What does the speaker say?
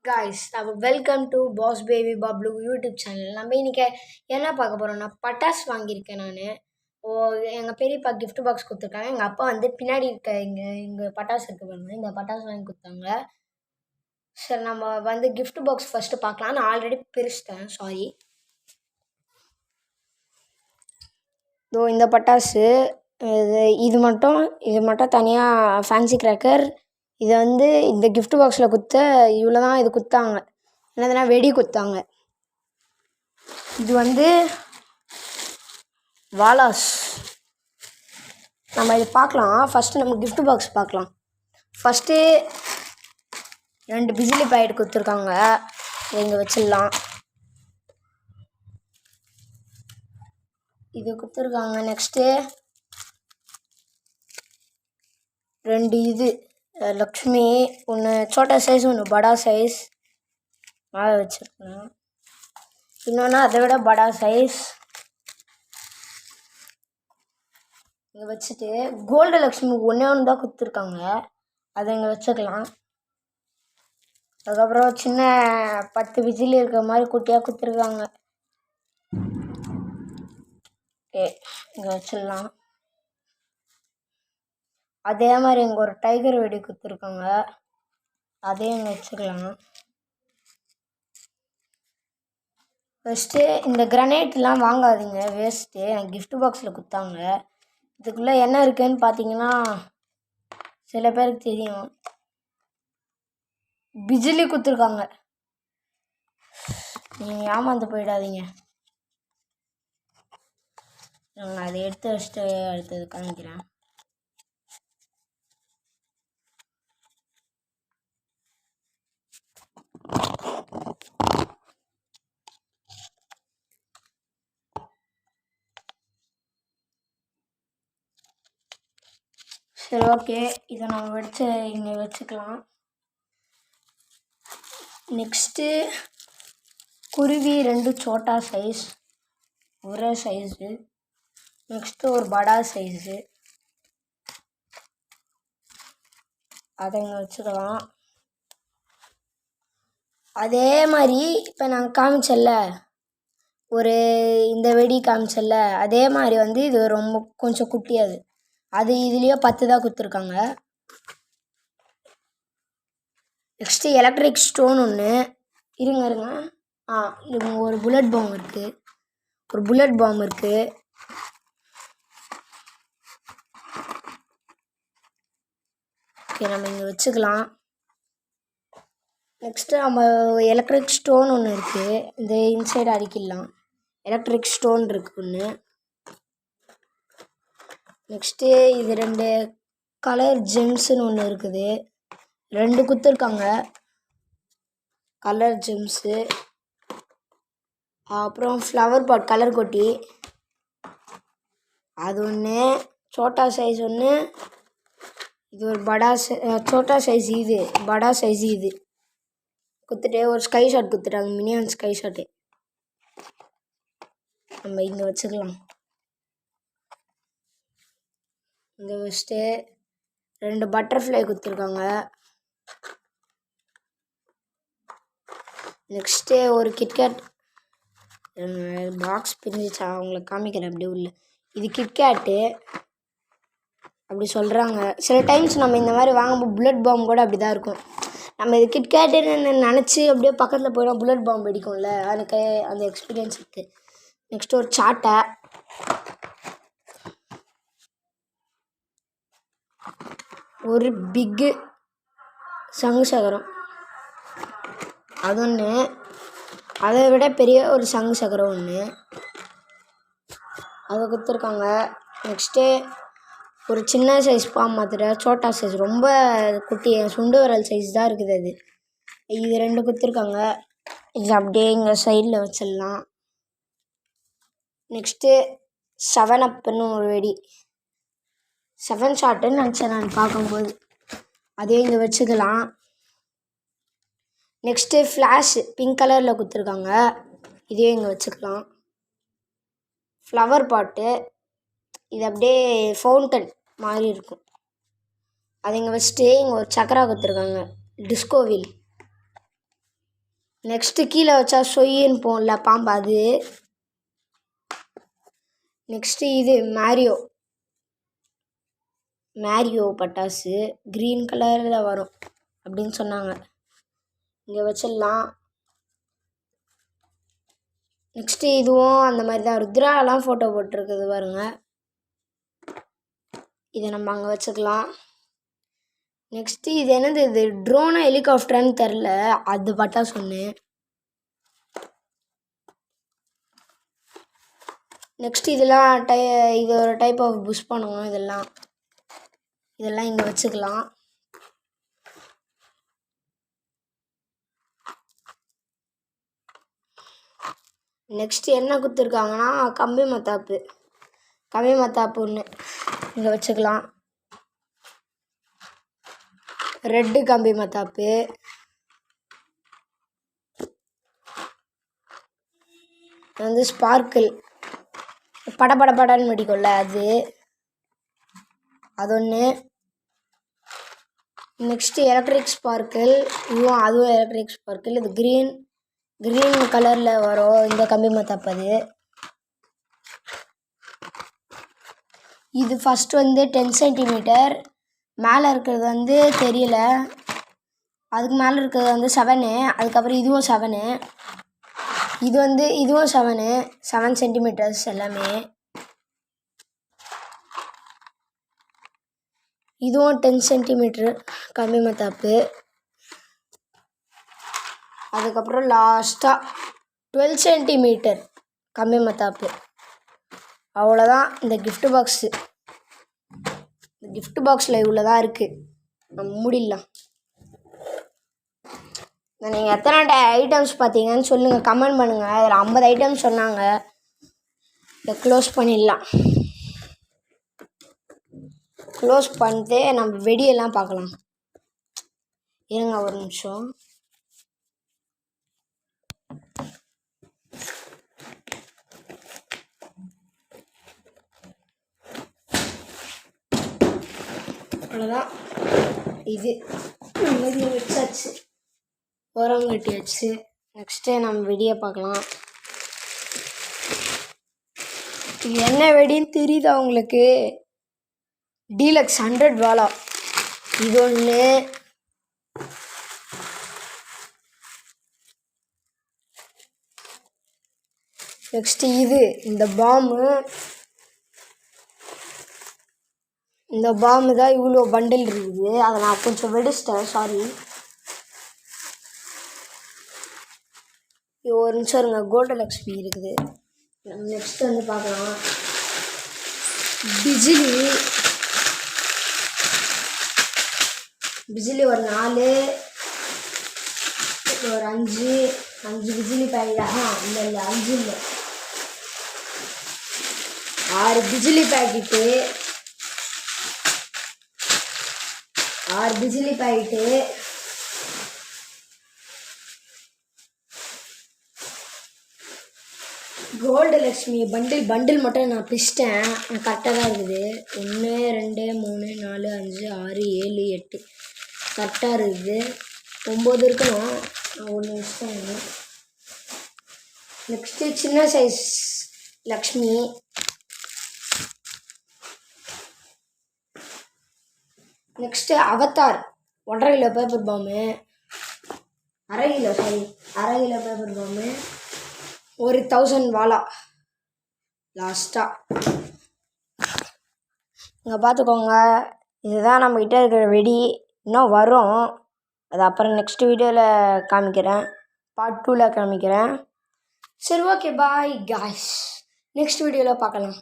Guys நம்ம welcome to boss baby Bablu YouTube channel. நம்ம இன்னைக்கு என்ன பார்க்க போகிறோம்னா பட்டாசு வாங்கியிருக்கேன் நான். எங்கள் பெரியப்பா gift பாக்ஸ் கொடுத்துருக்காங்க. எங்கள் அப்பா வந்து பின்னாடி இருக்க இங்கே பட்டாசு இருக்கு பாருங்க, இந்த பட்டாசு வாங்கி கொடுத்தாங்க. சரி, நம்ம வந்து gift பாக்ஸ் ஃபஸ்ட்டு பார்க்கலாம். நான் ஆல்ரெடி பிரிச்சிட்டேன், சாரி. இந்த பட்டாசு இது மட்டும் தனியாக ஃபேன்சி கிராக்கர். இதை வந்து இந்த gift பாக்ஸில் இவ்வளோ தான் இது கொடுத்தாங்க. என்னதுன்னா வெடி கொடுத்தாங்க. இது வந்து வாலாஸ். நம்ம இது பார்க்கலாம். ஃபஸ்ட்டு நம்ம gift பாக்ஸ் பார்க்கலாம். ஃபஸ்ட்டு 2 பிஜிலி பாக்கெட் கொடுத்துருக்காங்க, இங்கே வச்சிடலாம். இது கொடுத்துருக்காங்க. நெக்ஸ்ட்டு 2 இது லக்ஷ்மி, ஒன்று சோட்டா சைஸ், ஒன்று படா சைஸ் மேலே வச்சுருக்கேன். இன்னொன்று அதை விட படா சைஸ் இங்கே வச்சுட்டு கோல்டு லக்ஷ்மி ஒன்று தான் கொடுத்துருக்காங்க, அதை இங்கே வச்சுக்கலாம். அதுக்கப்புறம் சின்ன 10 விசில் இருக்கிற மாதிரி குட்டியாக கொடுத்துருக்காங்க. ஓகே, இங்கே வச்சிடலாம். அதே மாதிரி இங்கே ஒரு டைகர் வெடி கொடுத்துருக்காங்க, அதையும் இங்கே வச்சுக்கலாம். ஃபஸ்ட்டு இந்த கிரனேட்லாம் வாங்காதீங்க, வேஸ்ட்டு. எனக்கு கிஃப்ட் பாக்ஸில் கொடுத்தாங்க. இதுக்குள்ளே என்ன இருக்குதுன்னு பார்த்தீங்கன்னா சில பேருக்கு தெரியும். பிஜிலி கொடுத்துருக்காங்க, நீங்கள் ஏமாந்து போயிடாதீங்க. நான் அதை எடுத்து வச்சுட்டு அடுத்தது காமிக்கிறேன். சரி, ஓகே, இதை நம்ம இங்கே வச்சுக்கலாம். நெக்ஸ்ட்டு குருவி 2 சோட்டா சைஸ், ஒரே சைஸு. நெக்ஸ்ட்டு ஒரு படா சைஸு, அதை இங்கே வச்சுக்கலாம். அதே மாதிரி இப்போ நான் காமிச்சல்ல, இந்த வெடி காமிச்சல்ல, அதே மாதிரி வந்து இது கொஞ்சம் குட்டியாது. அது இதுலேயே 10 தான் கொடுத்துருக்காங்க. நெக்ஸ்ட்டு எலக்ட்ரிக் ஸ்டோன் ஒன்று. இருங்க இது ஒரு புல்லட் பாம் இருக்குது, ஓகே, நம்ம இங்கே வச்சுக்கலாம். நெக்ஸ்ட்டு நம்ம எலக்ட்ரிக் ஸ்டோன் ஒன்று இருக்குது, இந்த இன்சைடு அடிக்கிடலாம். எலக்ட்ரிக் ஸ்டோன் இருக்குது ஒன்று. நெக்ஸ்ட்டு இது 2 கலர் ஜெம்ஸுன்னு ஒன்று இருக்குது, 2 கொடுத்துருக்காங்க கலர் ஜெம்ஸு. அப்புறம் ஃப்ளவர் பாட் கலர் கொட்டி அது ஒன்று, சோட்டா சைஸ் ஒன்று. இது ஒரு சோட்டா சைஸ், இது படா சைஸ். இது கொடுத்துட்டு ஒரு ஸ்கை ஷாட் கொடுத்துட்டாங்க, மினியன் ஸ்கை ஷாட்டு. நம்ம இங்கே வச்சுக்கலாம். இங்கே வச்சுட்டு 2 பட்டர்ஃப்ளை கொடுத்துருக்காங்க. நெக்ஸ்ட்டு ஒரு கிட்கேட் பாக்ஸ் பிரிஞ்சிச்சா, அவங்களுக்கு காமிக்கிறேன் அப்படியே உள்ள. இது கிட்கேட்டு அப்படி சொல்கிறாங்க. சில டைம்ஸ் நம்ம இந்த மாதிரி வாங்கும்போது புல்லட் பாம் கூட அப்படி தான் இருக்கும். நம்ம இது கிட்கேட்டுன்னு நினச்சி அப்படியே பக்கத்தில் போயிடும், புல்லட் பாம் வெடிக்கும்ல, எனக்கு அந்த எக்ஸ்பீரியன்ஸ் இருக்குது. நெக்ஸ்ட்டு ஒரு சாட்டை, ஒரு பிக்கு சங்கு சக்கரம், அது ஒன்று. அதை விட பெரிய ஒரு சங்கு சக்கரம் ஒன்று, அதை கொடுத்துருக்காங்க. நெக்ஸ்ட்டு ஒரு சின்ன சைஸ் பாம் மாத்திரை, சோட்டா சைஸ், ரொம்ப குட்டி, சுண்டு விரல் சைஸ் தான் இருக்குது அது. இது 2 கொடுத்துருக்காங்க. இது அப்படியே இங்கே சைடில் வச்சிடலாம். நெக்ஸ்ட்டு 7 அப்புன்னு ஒரு வெடி, 7 ஷாட்டுன்னு நினச்சேன் நான் பார்க்கும்போது, அதே இங்கே வச்சுக்கலாம். நெக்ஸ்ட்டு ஃப்ளாஷ் பிங்க் கலரில் கொடுத்துருக்காங்க, இதே இங்கே வச்சுக்கலாம். ஃப்ளவர் பாட்டு, இது அப்படியே ஃபவுண்டன் மாதிரி இருக்கும், அதை இங்கே வச்சுட்டு இங்கே ஒரு சக்கரா கொடுத்துருக்காங்க, டிஸ்கோ வீல். நெக்ஸ்ட்டு கீழே வச்சா சொய்யின்னு போகல பாம்பு அது. நெக்ஸ்ட்டு இது மேரியோ பட்டாசு க்ரீன் கலரில் வரும் அப்படின்னு சொன்னாங்க. இங்கே வச்சிடலாம். நெக்ஸ்ட்டு இதுவும் அந்த மாதிரி தான் ருத்ராலாம் ஃபோட்டோ போட்டிருக்குது பாருங்க. இதை நம்ம அங்கே வச்சுக்கலாம். நெக்ஸ்ட்டு இது என்னது, இது ட்ரோனா ஹெலிகாப்டரான்னு தெரில, அது பட்டாசு ஒன்று. நெக்ஸ்ட் இதெல்லாம் இது ஒரு டைப் ஆஃப் புஷ் பண்ணுவோம். இதெல்லாம் இங்கே வச்சுக்கலாம். நெக்ஸ்ட் என்ன கொடுத்துருக்காங்கன்னா கம்பி மத்தாப்பு ஒன்று இங்கே வச்சுக்கலாம். ரெட்டு கம்பி மத்தாப்பு. வந்து ஸ்பார்க்கிள் படன்னு வெடிக்கும்ல அது ஒன்று. Next electric sparkle. அதுவும் எலக்ட்ரிக் ஸ்பார்க்கிள். இது க்ரீன் கலரில் வரும் இந்த கம்பி மத்தாப்பு. இது ஃபஸ்ட்டு வந்து 10 சென்டிமீட்டர். மேலே இருக்கிறது வந்து தெரியல. அதுக்கு மேலே இருக்கிறது வந்து 7. அதுக்கப்புறம் இதுவும் 7. இதுவும் 7 சென்டிமீட்டர்ஸ் எல்லாமே. இதுவும் 10 சென்டிமீட்ரு கம்பி மத்தாப்பு. அதுக்கப்புறம் லாஸ்ட்டாக 12 சென்டிமீட்டர் கம்பி மத்தாப்பு. அவ்வளோதான் இந்த கிஃப்ட் பாக்ஸு. இந்த கிஃப்ட் பாக்ஸில் இவ்வளோ தான் இருக்குது. நம்ம மூடிடலாம். நீங்கள் எத்தனை ஐட்டம்ஸ் பார்த்தீங்கன்னு சொல்லுங்கள், கமெண்ட் பண்ணுங்கள். அதில் 50 ஐட்டம்ஸ் சொன்னாங்க. இதை க்ளோஸ் பண்ணிடலாம். க்ளோஸ் பண்ணிட்டு நம்ம வெடியெல்லாம் பார்க்கலாம். இருங்க ஒரு நிமிஷம். அவ்வளோதான். இது வச்சாச்சு, ஓரம் கட்டியாச்சு. நெக்ஸ்ட்டு நம்ம வெடியை பார்க்கலாம். இது என்ன வெடின்னு தெரியுதா உங்களுக்கு? டீலக்ஸ் 100 வாலா. இது ஒன்று. நெக்ஸ்ட்டு இந்த பாம்பு தான் இவ்வளோ பண்டில் இருக்குது. அதை நான் கொஞ்சம் வெடிச்சிட்டேன், சாரி. ஒரு நிமிஷம் இருங்க, கோல்டு லக்ஷ்மி இருக்குது. நம்ம நெக்ஸ்ட் வந்து பார்க்கலாம். பிஜிலி ஒரு 4, ஒரு 5 பிஜிலி பேக்கெட். இல்லை 5 இல்லை, 6 பிஜிலி பேக்கெட்டு. 6 பிஜிலி பேக்கெட்டு. கோல்டு லக்ஷ்மி பண்டில் மட்டும் நான் பிரிச்சிட்டேன். கரெக்டாக தான் இருக்குது. 1 2 3 4 5 6 7 8 கரெக்டாக இருக்குது. 9 இருக்கணும். நான் 1 வச்சுட்டேன். நெக்ஸ்ட்டு சின்ன size Lakshmi. Next Avatar 1.5 kilo paper பாம்பு. 1/2 கிலோ பேப்பர் பாம்பு. ஒரு 1000 வாலா. லாஸ்ட்டாக இங்கே பார்த்துக்கோங்க. இதுதான் நம்மக்கிட்ட இருக்கிற வெடி. இன்னும் வரும். அது அப்புறம் நெக்ஸ்ட் வீடியோவில் காமிக்கிறேன். பார்ட் 2ல் காமிக்கிறேன். சரி, ஓகே, பாய் காய்ஸ். நெக்ஸ்ட் வீடியோவில் பார்க்கலாம்.